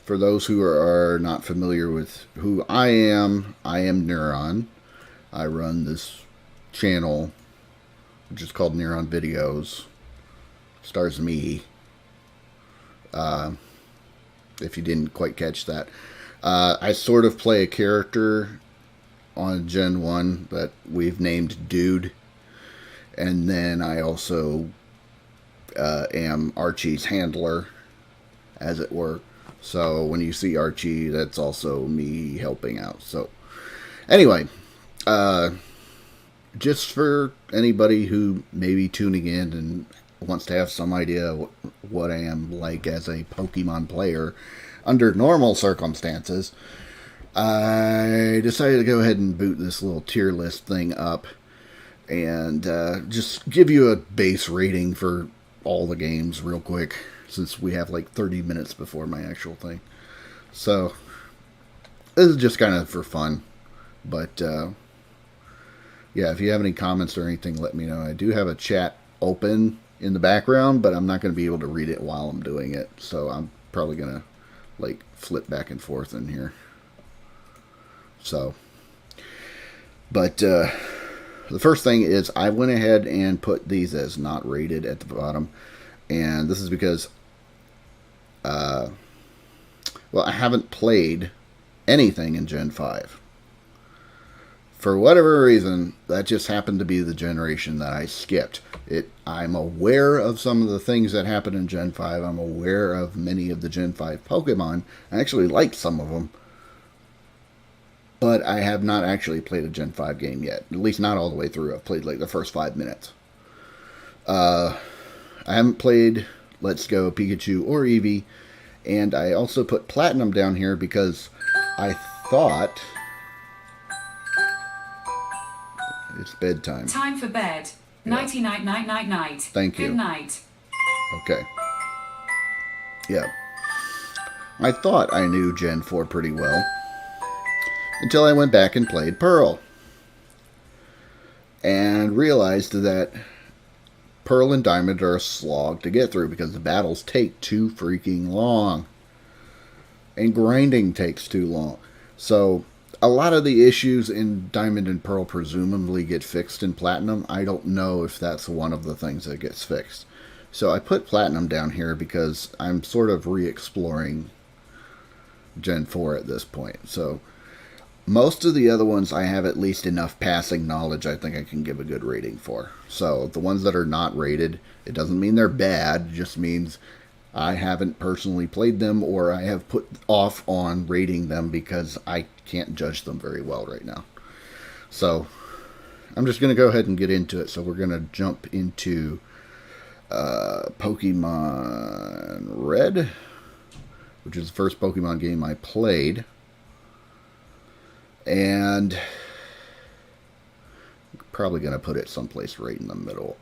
For those who are not familiar with who I am Nyuuron. I run this channel, which is called Nyuuron Videos. Stars me. If you didn't quite catch that. I sort of play a character on Gen 1 that we've named Dude. And then I also am Archie's handler, as it were. So when you see Archie, that's also me helping out. So anyway, just for anybody who may be tuning in and wants to have some idea what I am like as a Pokemon player under normal circumstances, I decided to go ahead and boot this little tier list thing up and just give you a base rating for all the games real quick, since we have like 30 minutes before my actual thing. So this is just kind of for fun. But yeah, if you have any comments or anything, let me know. I do have a chat open in the background, but I'm not going to be able to read it while I'm doing it. So I'm probably going to like flip back and forth in here. So, but the first thing is I went ahead and put these as not rated at the bottom. And this is because, well, I haven't played anything in Gen 5. For whatever reason, that just happened to be the generation that I skipped. I'm aware of some of the things that happened in Gen 5. I'm aware of many of the Gen 5 Pokemon. I actually liked some of them. But I have not actually played a Gen 5 game yet. At least not all the way through. I've played like the first 5 minutes. I haven't played Let's Go Pikachu or Eevee. And I also put Platinum down here because I thought... It's bedtime. Time for bed. Yeah. Nighty night, night, night, night. Thank you. Good night. Okay. Yeah. I thought I knew Gen 4 pretty well. Until I went back and played Pearl. And realized that Pearl and Diamond are a slog to get through because the battles take too freaking long. And grinding takes too long. So... a lot of the issues in Diamond and Pearl presumably get fixed in Platinum. I don't know if that's one of the things that gets fixed. So I put Platinum down here because I'm sort of re-exploring Gen 4 at this point. So most of the other ones I have at least enough passing knowledge I think I can give a good rating for. So the ones that are not rated, it doesn't mean they're bad. It just means I haven't personally played them, or I have put off on rating them because I can't judge them very well right now. So I'm just going to go ahead and get into it. So we're going to jump into Pokemon Red, which is the first Pokemon game I played. And I'm probably going to put it someplace right in the middle.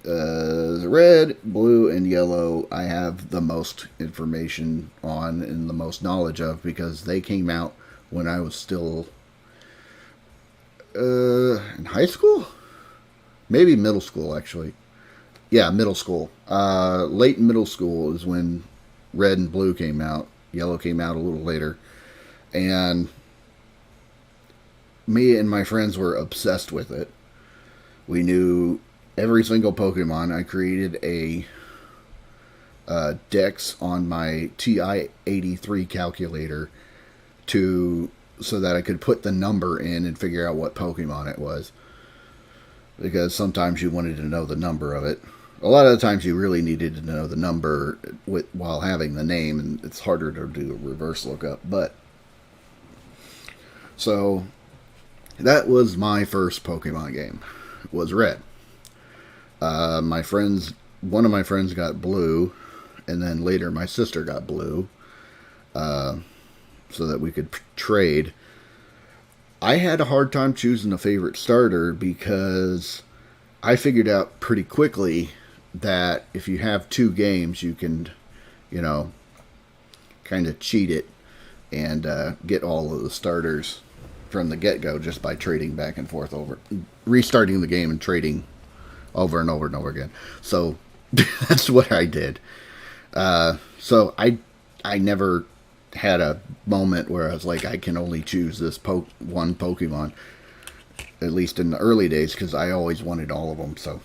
Red, blue, and yellow I have the most information on and the most knowledge of because they came out when I was still in high school? Maybe middle school, actually. Yeah, middle school. Late middle school is when Red and Blue came out. Yellow came out a little later. And me and my friends were obsessed with it. We knew every single Pokemon. I created a dex on my TI-83 calculator so that I could put the number in and figure out what Pokemon it was. Because sometimes you wanted to know the number of it. A lot of the times you really needed to know the number while having the name, and it's harder to do a reverse lookup. But so that was my first Pokemon game. It was Red. One of my friends got Blue, and then later my sister got Blue, so that we could trade. I had a hard time choosing a favorite starter because I figured out pretty quickly that if you have two games, you can, kind of cheat it and get all of the starters from the get-go just by trading back and forth restarting the game and trading over and over and over again. So that's what I did. So I never had a moment where I was like, I can only choose this one Pokemon. At least in the early days, because I always wanted all of them. So,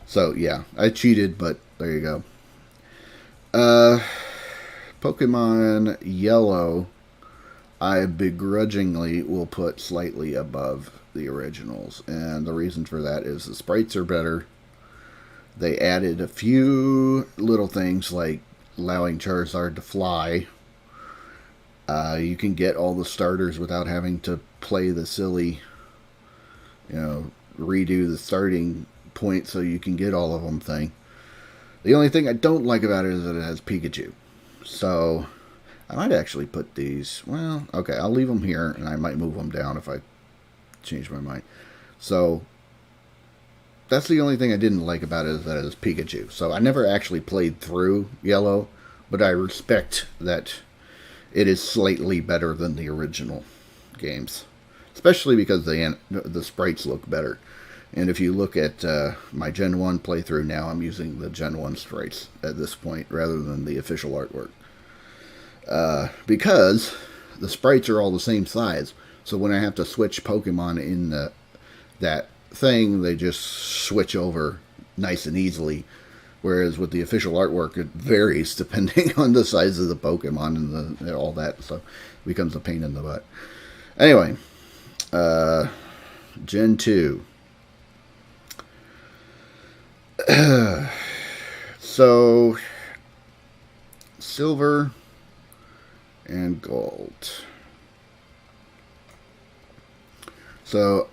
so yeah, I cheated, but there you go. Pokemon Yellow, I begrudgingly will put slightly above the originals, and the reason for that is the sprites are better. They added a few little things like allowing Charizard to fly. You can get all the starters without having to play the silly, redo the starting point so you can get all of them thing. The only thing I don't like about it is that it has Pikachu. So I might actually put these. Well, okay, I'll leave them here, and I might move them down if I change my mind. So that's the only thing I didn't like about it is that it has Pikachu. So I never actually played through Yellow, but I respect that it is slightly better than the original games, especially because the sprites look better. And if you look at my Gen 1 playthrough now, I'm using the Gen 1 sprites at this point rather than the official artwork. Because the sprites are all the same size, so when I have to switch Pokemon in that thing, they just switch over nice and easily. Whereas with the official artwork, it varies depending on the size of the Pokemon and all that, so it becomes a pain in the butt. Anyway, Gen 2. So, Silver and Gold. So,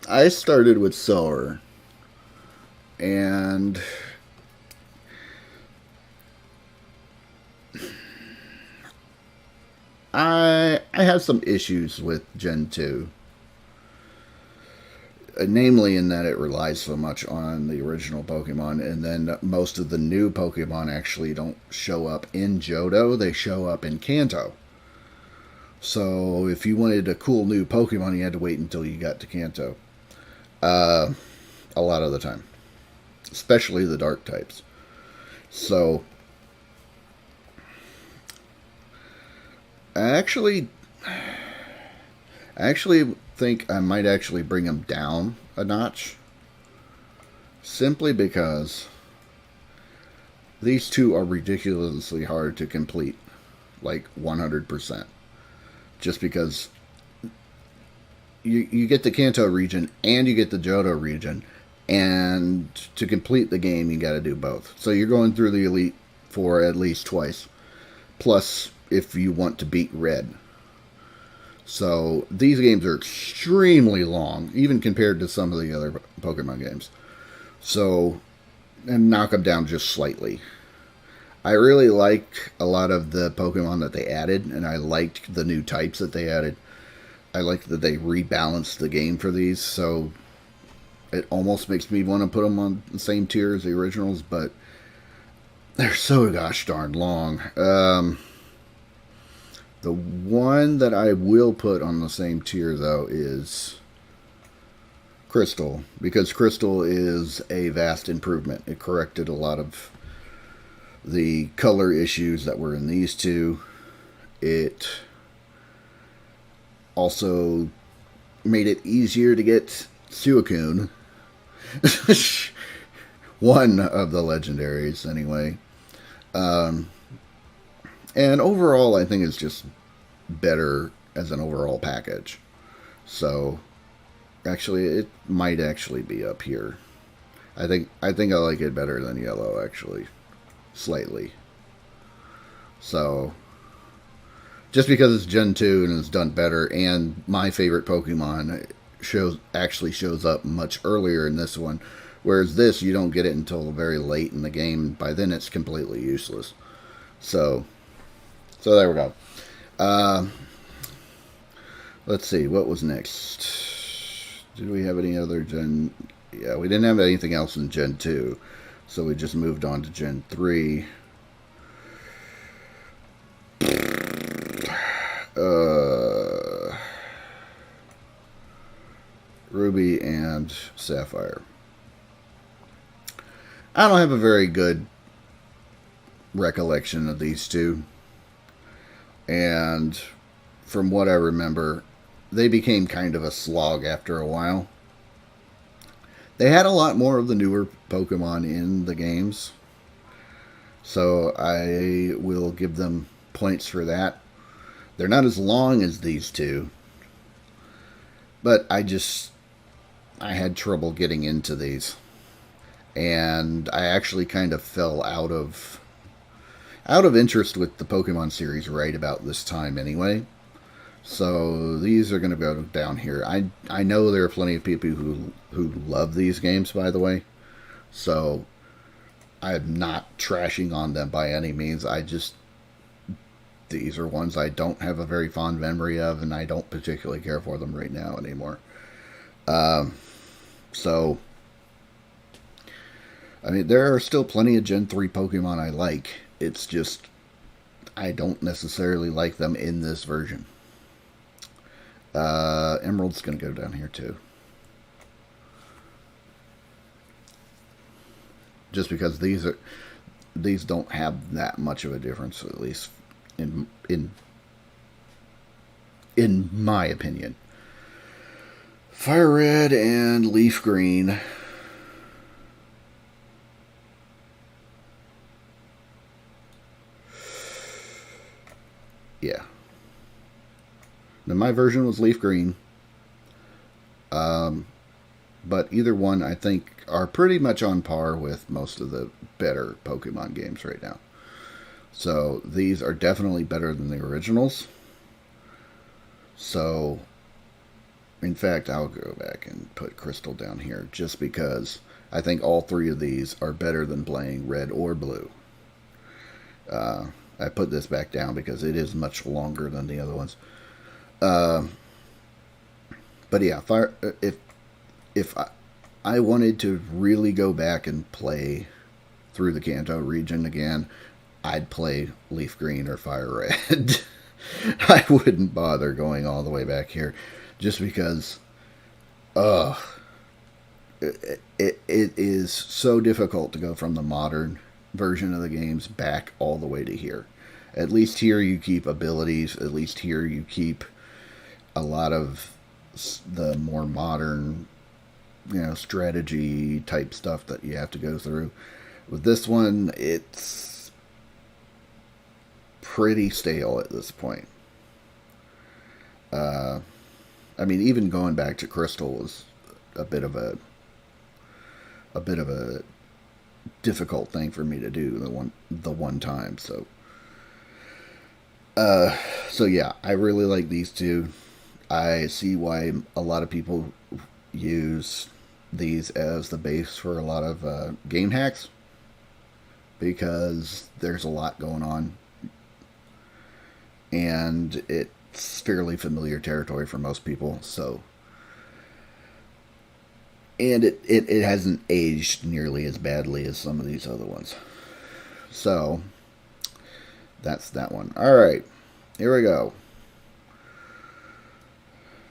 I started with Silver, and I have some issues with Gen 2. Namely, in that it relies so much on the original Pokemon, and then most of the new Pokemon actually don't show up in Johto, they show up in Kanto. So, if you wanted a cool new Pokemon, you had to wait until you got to Kanto. A lot of the time. Especially the dark types. So, I actually think I might actually bring them down a notch. Simply because these two are ridiculously hard to complete. Like 100%. Just because you get the Kanto region and you get the Johto region. And to complete the game, you got to do both. So you're going through the Elite Four at least twice. Plus, if you want to beat Red. So these games are extremely long, even compared to some of the other Pokemon games. So, and knock them down just slightly. I really liked a lot of the Pokemon that they added, and I liked the new types that they added. I liked that they rebalanced the game for these, so it almost makes me want to put them on the same tier as the originals, but they're so gosh darn long. The one that I will put on the same tier, though, is Crystal, because Crystal is a vast improvement. It corrected a lot of the color issues that were in these two. It also made it easier to get Suicune. One of the legendaries, anyway. And overall, I think it's just better as an overall package. So, actually, it might actually be up here. I think I like it better than Yellow, actually. Slightly. So, just because it's Gen 2 and it's done better, and my favorite Pokemon actually shows up much earlier in this one, whereas this, you don't get it until very late in the game. By then, it's completely useless. So there we go. Let's see, what was next? Did we have any other Gen... Yeah, we didn't have anything else in Gen 2. So we just moved on to Gen 3. Ruby and Sapphire. I don't have a very good recollection of these two. And from what I remember, they became kind of a slog after a while. They had a lot more of the newer Pokemon in the games, so I will give them points for that. They're not as long as these two, but I had trouble getting into these, and I actually kind of fell out of interest with the Pokemon series right about this time anyway. So these are going to go down here. I know there are plenty of people who love these games, by the way. So I'm not trashing on them by any means. These are ones I don't have a very fond memory of, and I don't particularly care for them right now anymore. So, I mean, there are still plenty of Gen 3 Pokemon I like. It's just, I don't necessarily like them in this version. Emerald's going to go down here too. Just because these don't have that much of a difference, at least in my opinion. Fire Red and Leaf Green. Yeah. Now my version was Leaf Green. But either one, I think, are pretty much on par with most of the better Pokemon games right now. So these are definitely better than the originals. So, in fact, I'll go back and put Crystal down here just because I think all three of these are better than playing Red or Blue. I put this back down because it is much longer than the other ones. But yeah, if I wanted to really go back and play through the Kanto region again, I'd play Leaf Green or Fire Red. I wouldn't bother going all the way back here, just because, it is so difficult to go from the modern version of the games back all the way to here. At least here you keep abilities. At least here you keep a lot of the more modern, strategy type stuff that you have to go through. With this one, it's pretty stale at this point. I mean, even going back to Crystal was a bit of a difficult thing for me to do the one time. So yeah, I really like these two. I see why a lot of people use these as the base for a lot of game hacks, because there's a lot going on, and it's fairly familiar territory for most people. So, and it hasn't aged nearly as badly as some of these other ones. So that's that one. All right, here we go.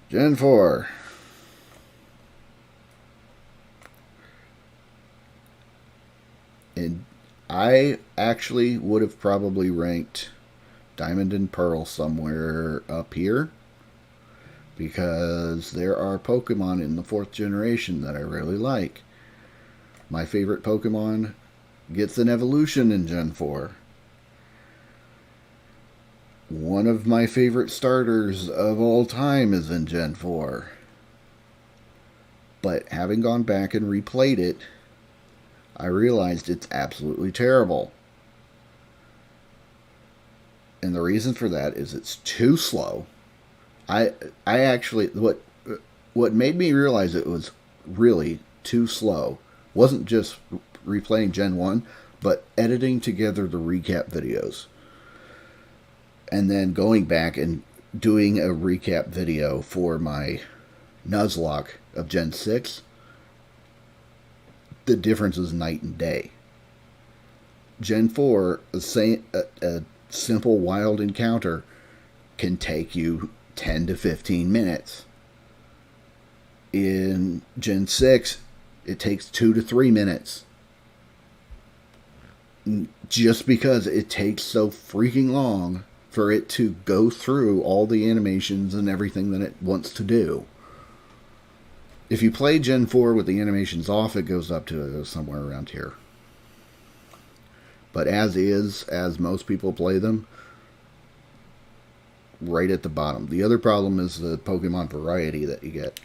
Gen 4. And I actually would have probably ranked Diamond and Pearl somewhere up here, because there are Pokemon in the 4th generation that I really like. My favorite Pokemon gets an evolution in Gen 4. One of my favorite starters of all time is in Gen 4. But having gone back and replayed it, I realized it's absolutely terrible. And the reason for that is it's too slow. I actually, what made me realize it was really too slow wasn't just replaying Gen 1, but editing together the recap videos. And then going back and doing a recap video for my Nuzlocke of Gen 6, the difference is night and day. Gen 4, a simple wild encounter can take you 10 to 15 minutes. In Gen 6, it takes 2 to 3 minutes. just because it takes so freaking long for it to go through all the animations and everything that it wants to do. If you play Gen 4 with the animations off, it goes up to somewhere around here. But as most people play them, right at the bottom. The other problem is the Pokemon variety that you get.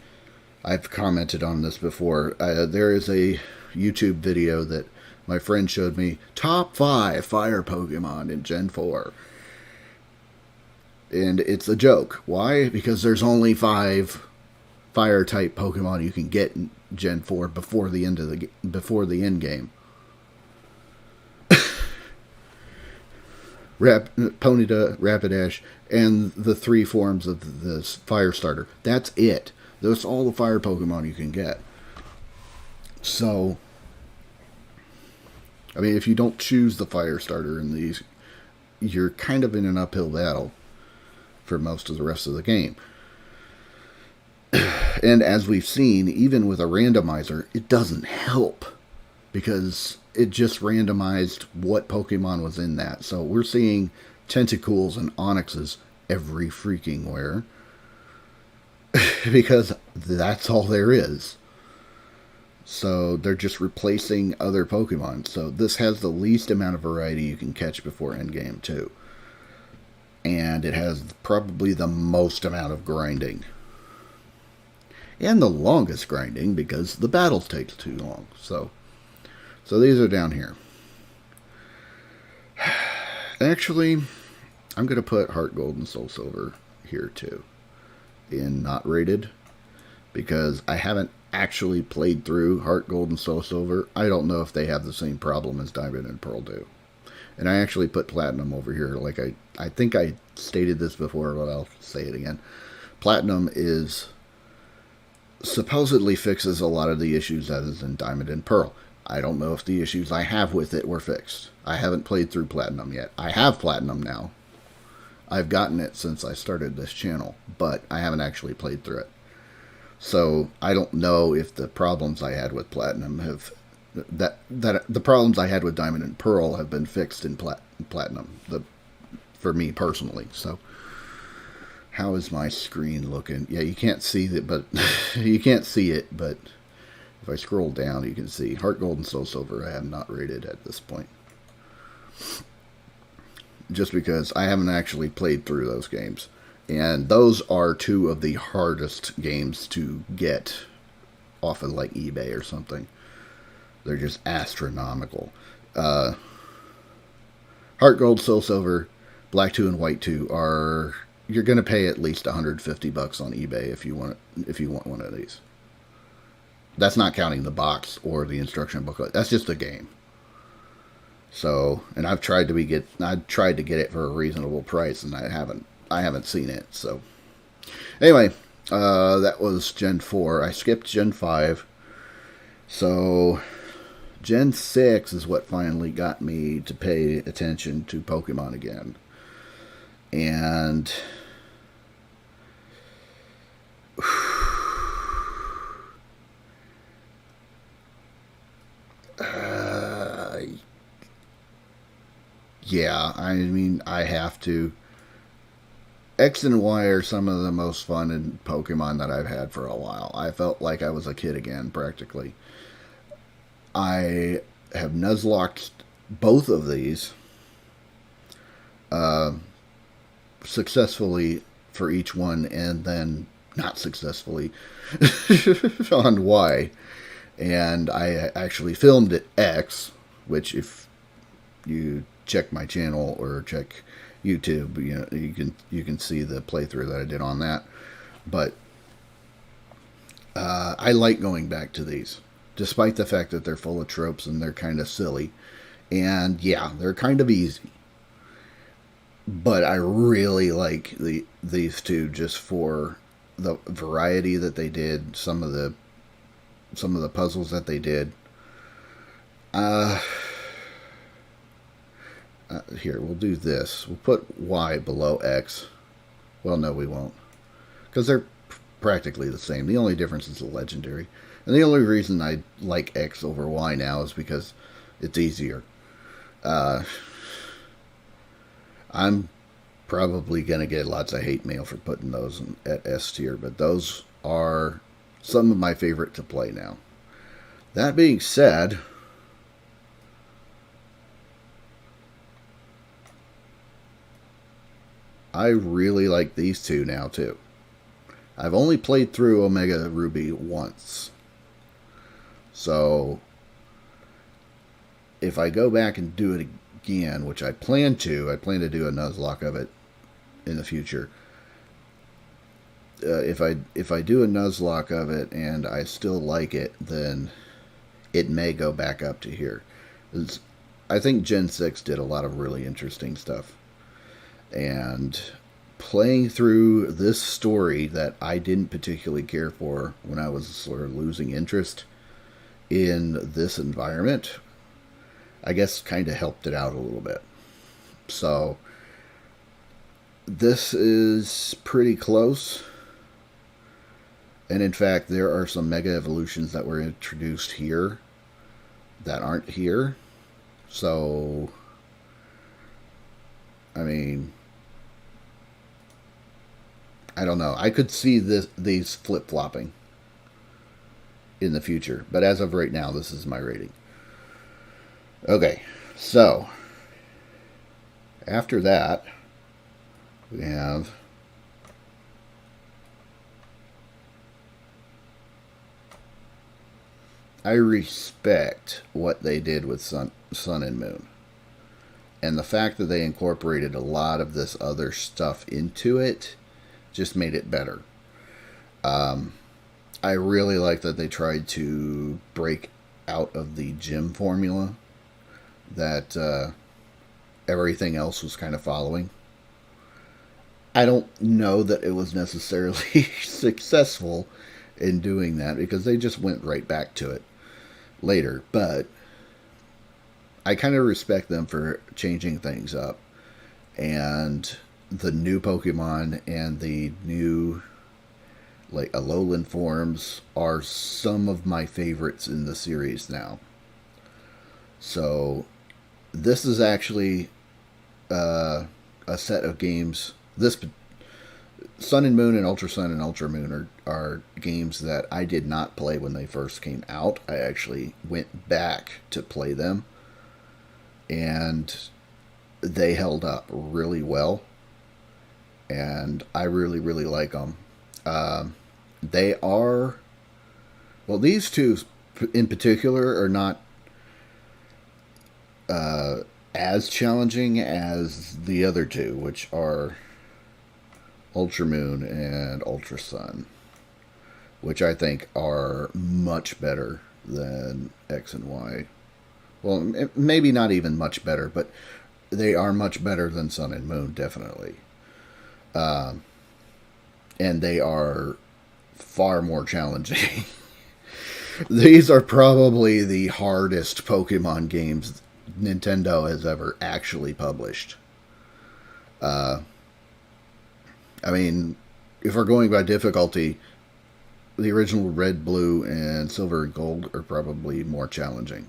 I've commented on this before. There is a YouTube video that my friend showed me, top 5 fire Pokemon in Gen 4. And it's a joke. Why? Because there's only 5 fire type Pokemon you can get in Gen 4 before the end game. Ponyta, Rapidash, and the 3 forms of this fire starter. That's it. That's all the fire Pokemon you can get. So, I mean, if you don't choose the fire starter in these, you're kind of in an uphill battle for most of the rest of the game. And as we've seen, even with a randomizer, it doesn't help, because it just randomized what Pokemon was in that. So we're seeing Tentacools and Onyxes every freaking where. Because that's all there is. So they're just replacing other Pokemon. So this has the least amount of variety you can catch before endgame too. And it has probably the most amount of grinding. And the longest grinding, because the battles take too long. So these are down here. Actually, I'm going to put Heart Gold and Soul Silver here too, in not rated, because I haven't actually played through Heart Gold and Soul Silver. I don't know if they have the same problem as Diamond and Pearl do. And I actually put Platinum over here. Like I think I stated this before, but I'll say it again. Platinum is supposedly fixes a lot of the issues that is in Diamond and Pearl. I don't know if the issues I have with it were fixed. I haven't played through Platinum yet. I have Platinum now. I've gotten it since I started this channel, but I haven't actually played through it. So I don't know if the problems I had with Platinum have that the problems I had with Diamond and Pearl have been fixed in Platinum. For me personally. So how is my screen looking? Yeah, you can't see it, but you can't see it, but if I scroll down, you can see Heart Gold and Soul Silver I have not rated at this point. Just because I haven't actually played through those games. And those are 2 of the hardest games to get off of like eBay or something. They're just astronomical. Heart Gold, Soul Silver, Black 2 and White 2 are... You're going to pay at least $150 on eBay if you want one of these. That's not counting the box or the instruction booklet. That's just a game. So, and I've tried to get it for a reasonable price, and I haven't seen it. So, anyway, that was Gen 4. I skipped Gen 5. So, Gen 6 is what finally got me to pay attention to Pokemon again. And yeah, I mean, I have to. X and Y are some of the most fun in Pokemon that I've had for a while. I felt like I was a kid again, practically. I have Nuzlocked both of these successfully for each one, and then not successfully on Y. And I actually filmed at X, which if you check my channel or check YouTube, you can see the playthrough that I did on that. But I like going back to these, despite the fact that they're full of tropes and they're kind of silly. And yeah, they're kind of easy. But I really like these 2 just for the variety that they did, some of the puzzles that they did. Here, we'll do this. We'll put Y below X. Well, no, we won't, because they're practically the same. The only difference is the legendary. And the only reason I like X over Y now is because it's easier. Uh, I'm probably going to get lots of hate mail for putting those at S tier, but those are some of my favorite to play now. That being said, I really like these two now too. I've only played through Omega Ruby once. So if I go back and do it again, which I plan to do a Nuzlocke of it in the future. If I do a Nuzlocke of it and I still like it, then it may go back up to here. I think Gen 6 did a lot of really interesting stuff. And playing through this story that I didn't particularly care for when I was sort of losing interest in this environment, I guess kind of helped it out a little bit. So this is pretty close. And in fact, there are some mega evolutions that were introduced here that aren't here. So, I mean, I don't know. I could see these flip-flopping in the future. But as of right now, this is my rating. Okay, so after that, we have I respect what they did with Sun and Moon. And the fact that they incorporated a lot of this other stuff into it just made it better. I really like that they tried to break out of the gym formula that everything else was kind of following. I don't know that it was necessarily successful in doing that because they just went right back to it later. But I kind of respect them for changing things up. And the new Pokemon and the new like Alolan forms are some of my favorites in the series now. So this is actually a set of games. This Sun and Moon and Ultra Sun and Ultra Moon are games that I did not play when they first came out. I actually went back to play them, and they held up really well. And I really, really like them. They are, well, these two in particular are not as challenging as the other two, which are Ultra Moon and Ultra Sun, which I think are much better than X and Y. Well, maybe not even much better, but they are much better than Sun and Moon, definitely. And they are far more challenging. These are probably the hardest Pokemon games Nintendo has ever actually published. I mean, if we're going by difficulty, the original Red, Blue, and Silver and Gold are probably more challenging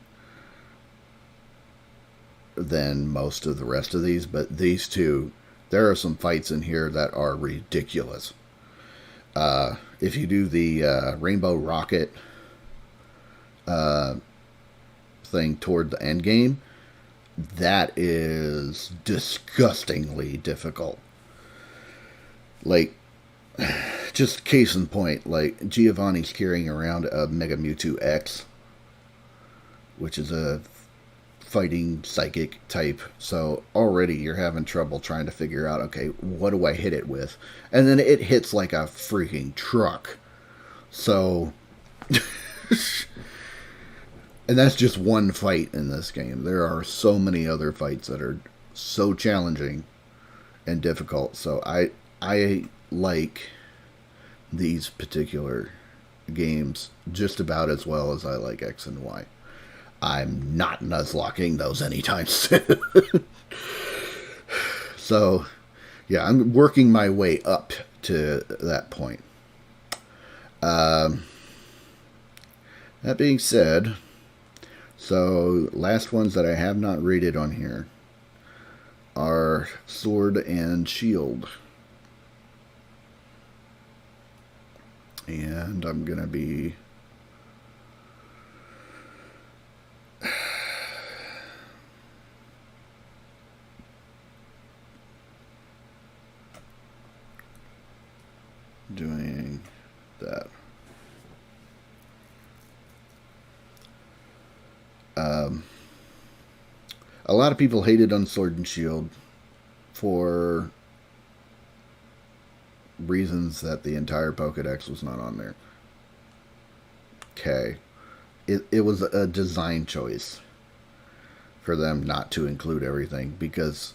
than most of the rest of these, but these two, there are some fights in here that are ridiculous. If you do the Rainbow Rocket thing toward the end game, that is disgustingly difficult. Like, just case in point, like Giovanni's carrying around a Mega Mewtwo X, which is a fighting psychic type. So already you're having trouble trying to figure out, okay, what do I hit it with? And then it hits like a freaking truck. So, and that's just one fight in this game. There are so many other fights that are so challenging and difficult. So I like these particular games just about as well as I like X and Y. I'm not nuzlocking those anytime soon. So, yeah, I'm working my way up to that point. That being said, So, last ones that I have not rated on here are Sword and Shield. And I'm going to be doing that. A lot of people hated on Sword and Shield for reasons that the entire Pokedex was not on there. Okay. It was a design choice for them not to include everything because,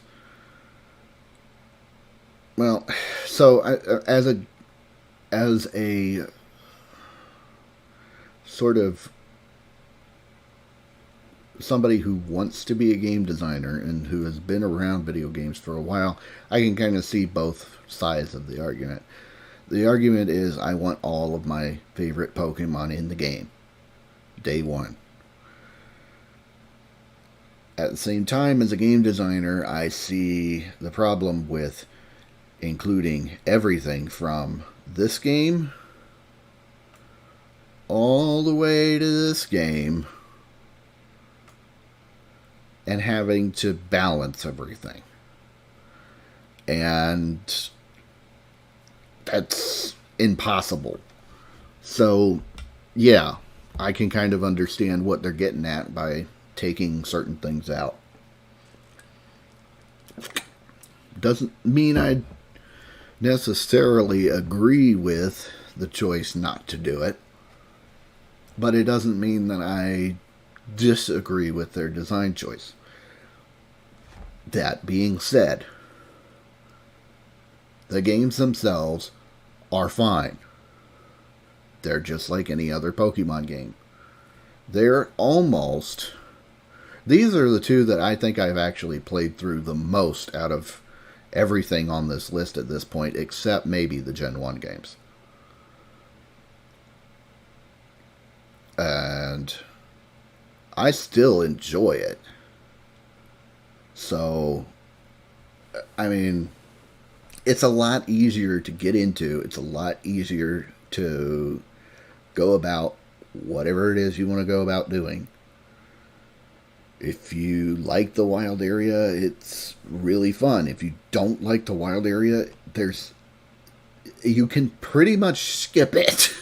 well, so as a sort of somebody who wants to be a game designer and who has been around video games for a while, I can kind of see both sides of the argument. The argument is I want all of my favorite Pokemon in the game, day one. At the same time, as a game designer, I see the problem with including everything from this game all the way to this game and having to balance everything. And that's impossible. So, yeah, I can kind of understand what they're getting at by taking certain things out. Doesn't mean I necessarily agree with the choice not to do it, but it doesn't mean that I disagree with their design choice. That being said, the games themselves are fine. They're just like any other Pokemon game. They're almost... These are the two that I think I've actually played through the most out of everything on this list at this point, except maybe the Gen 1 games. And I still enjoy it. So, I mean, it's a lot easier to get into. It's a lot easier to go about whatever it is you want to go about doing. If you like the wild area, it's really fun. If you don't like the wild area, you can pretty much skip it.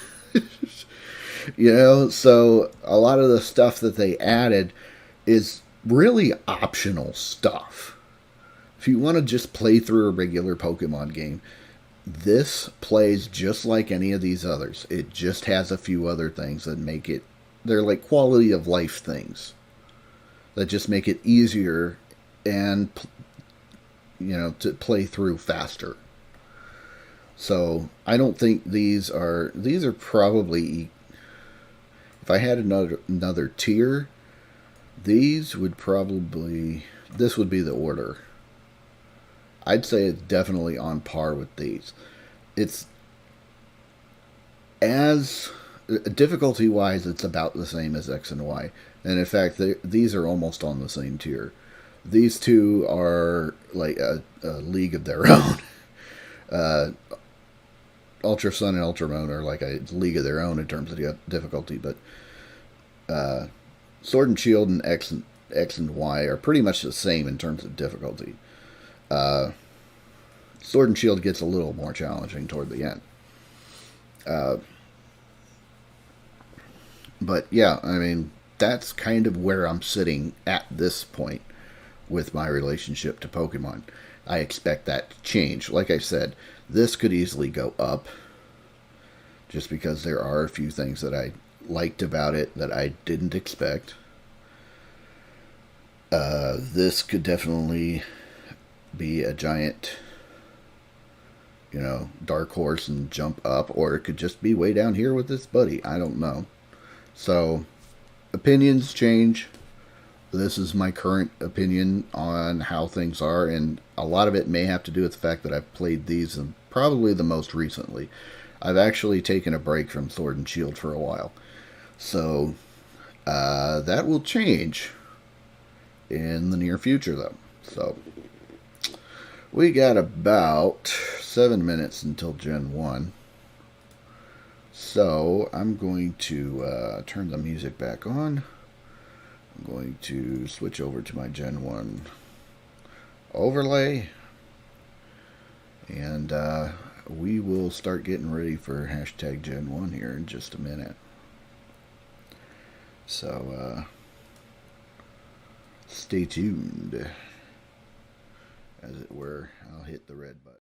So a lot of the stuff that they added is really optional stuff. If you want to just play through a regular Pokemon game, this plays just like any of these others. It just has a few other things that make it... They're like quality of life things that just make it easier and, to play through faster. So I don't think these are probably... If I had another tier, this would be the order. I'd say it's definitely on par with these. It's as difficulty-wise, it's about the same as X and Y. And in fact, these are almost on the same tier. These two are like a league of their own. Ultra Sun and Ultra Moon are like a league of their own in terms of difficulty, but Sword and Shield and X and Y are pretty much the same in terms of difficulty. Sword and Shield gets a little more challenging toward the end. But yeah, I mean, that's kind of where I'm sitting at this point with my relationship to Pokemon. I expect that to change. Like I said, this could easily go up just because there are a few things that I liked about it that I didn't expect. This could definitely be a giant, dark horse and jump up, or it could just be way down here with this buddy. I don't know. So, opinions change. This is my current opinion on how things are, and a lot of it may have to do with the fact that I've played these probably the most recently. I've actually taken a break from Sword and Shield for a while. So, That will change in the near future, though. So we got about 7 minutes until Gen 1. So I'm going to turn the music back on. I'm going to switch over to my Gen 1 overlay. And we will start getting ready for hashtag Gen 1 here in just a minute. So stay tuned, as it were. I'll hit the red button.